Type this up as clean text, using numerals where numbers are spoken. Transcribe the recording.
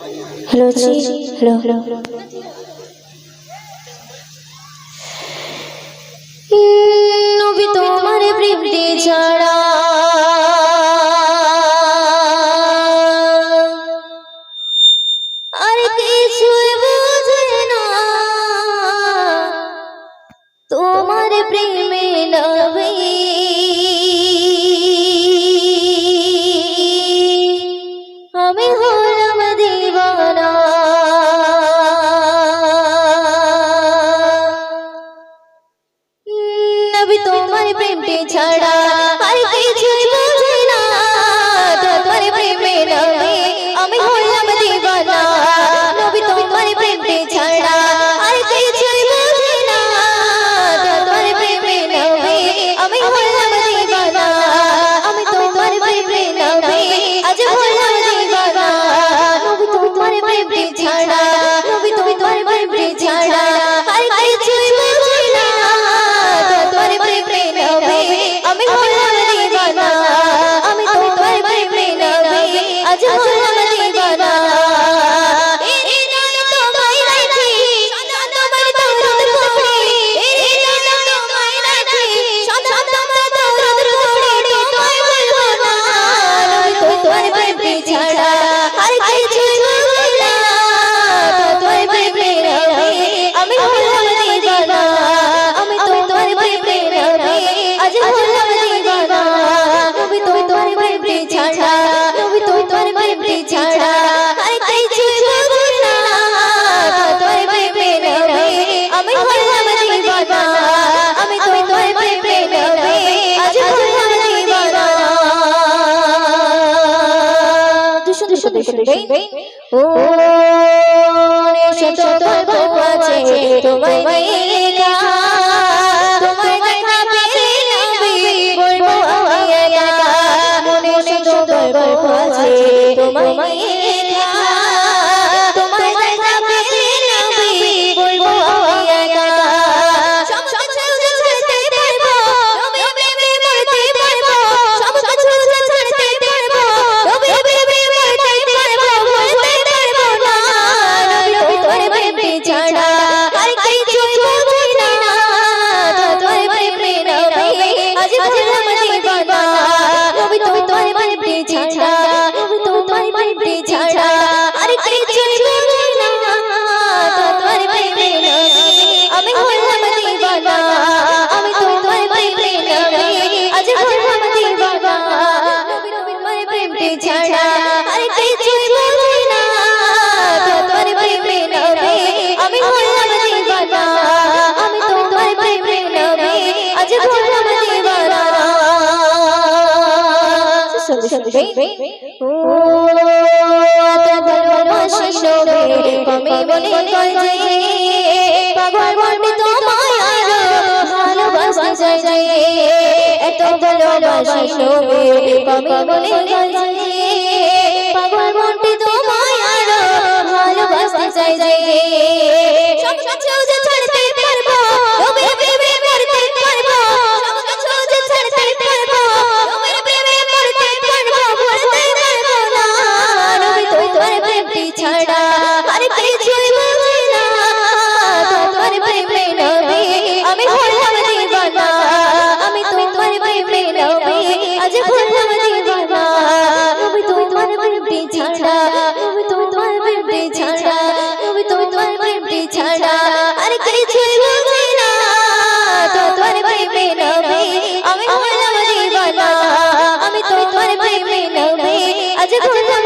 hello जी, hello hello नबी তোমার প্রেমে ছাড়া আর কিছুই বুঝি না তোমার প্রেমে নবী আমি হলাম দিওয়ানা নবী তোমার প্রেমে ছাড়া আর কিছুই বুঝি না তোমার প্রেমে নবী আমি হলাম দিওয়ানা নবী তোমার প্রেমে ছাড়া আর কিছুই বুঝি না তোমার প্রেমে নবী আমি হলাম দিওয়ানা আমি তোমার প্রেমে নবী আজ হলাম দিওয়ানা নবী তোমার প্রেমে ছাড়া নবী তোমার প্রেমে ছাড়া আর কিছুই বুঝি না তোমার প্রেমে নবী আমি হলাম দিওয়ানা আমি তোমার প্রেমে নবী আজ হলাম দিওয়ানা এই গান তোমায় রাখি সদা তোমার দরদ পড়ে এই গান তোমায় রাখি সদা তোমার দরদ পড়ে তোমায় বলবো না নবী তোমার প্রেমে ছাড়া আর কিছুই বুঝি না তোমার প্রেমে নবী আমি হলাম দিওয়ানা আমি তোমার প্রেমে নবী আজ হলাম দিওয়ানা নবী তোমার প্রেমে ছাড়া নবী তোমার প্রেমে ছাড়া আর কিছুই বুঝি না তোমার প্রেমে নবী আমি হলাম দিওয়ানা আমি তোমার প্রেমে নবী আজ হলাম দিওয়ানা ও শত গল্প আছে তোমায় লেখা তোমার কথা পেয়ে নবী বলবো আমি একা মনে শত গল্প আছে তোমায় লেখা তোমার কথা পেয়ে নবী বলবো আমি একা সব কিছু ছাড়তে পারবো নবী প্রেমে মরতে পারবো সব কিছু ছাড়তে পারবো নবী প্রেমে মরতে পারবো বলতে পারবো না নবী তোমার প্রেমে ছাড়া আর কিছুই বুঝি না তোমার প্রেমে নবী আজ হলাম দিওয়ানা নবী তোমার প্রেমে ছাড়া নবী তোমার প্রেমে ছাড়া আর কিছুই বুঝি না তোমার প্রেমে নবী আমি হলাম দিওয়ানা আমি তোমার প্রেমে নবী আজ হলাম দিওয়ানা নবী তোমার প্রেমে ছাড়া আর কিছুই বুঝি না তোমার প্রেমে নবী আমি হলাম দিওয়ানা আমি তোমার প্রেমে নবী আজ হলাম দিওয়ানা ও এত ভালোবাসি নবী কমে বলে কয় যে পাগল মনে তোমায় আরো ভালোবাসতে চাই এত ভালোবাসি নবী কমে বলে কয় যে পাগল মনে তোমায় আরো ভালোবাসতে চাই সব কিছু যে ছাড়তে পারবো নবী প্রেমে মরতে পারবো সব কিছু যে ছাড়তে পারবো নবী প্রেমে মরতে পারবো বলতে পারবো না নবী তোমার প্রেমে ছাড়া আর কিছুই বুঝি না তোমার প্রেমে নবী আমি হলাম দিওয়ানা আমি তোমার প্রেমে নবী আজ হলাম দিওয়ানা নবী তোমার প্রেমে ছাড়া নবী তোমার প্রেমে ছাড়া নবী তোমার প্রেমে ছাড়া আর কিছুই বুঝি না তোমার প্রেমে নবী আমি হলাম দিওয়ানা আমি তোমার প্রেমে নবী আজ হলাম